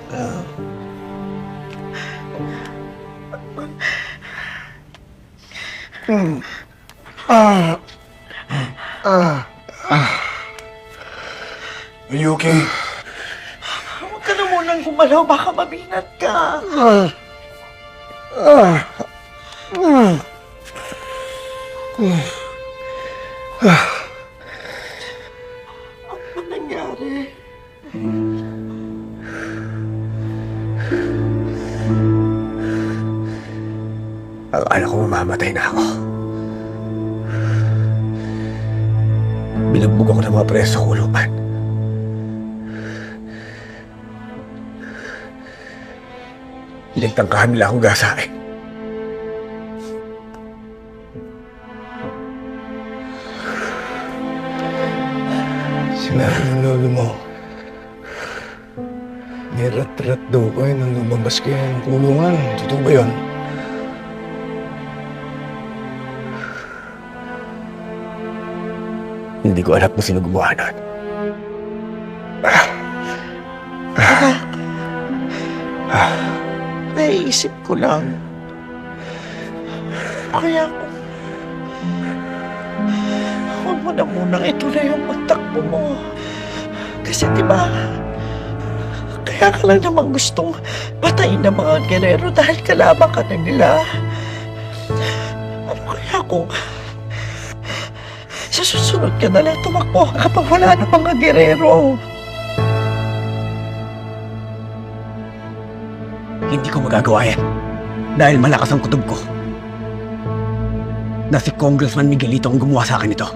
Are you okay? Huwag ka na munang gumalaw, baka mabinat ka. Ano nangyari? Akala ko mamamatay na ako. Bilagbog ako ng mga preso sa kulungan. Pinagtangkahan nila akong gasain. Sinabi ng lolo mo, may rat-rat daw kayo nang lumabas kayo ng kulungan. Totoo ba yun? Hindi ko alam kung sino gumawa nun. Naisip ko lang. Kaya kung... Huwag mo na munang ituloy yung pagtakbo mo. Kasi diba, kaya ka lang naman gustong patayin ng mga gerero dahil kalaban ka na nila. Ano kaya kung... Sa susunod ka na lang tumakbo kapag wala na mga gerero. Hindi ko magagawa yan. Dahil malakas ang kutob ko. Na si Congressman Miguelito ang gumawa sa akin ito.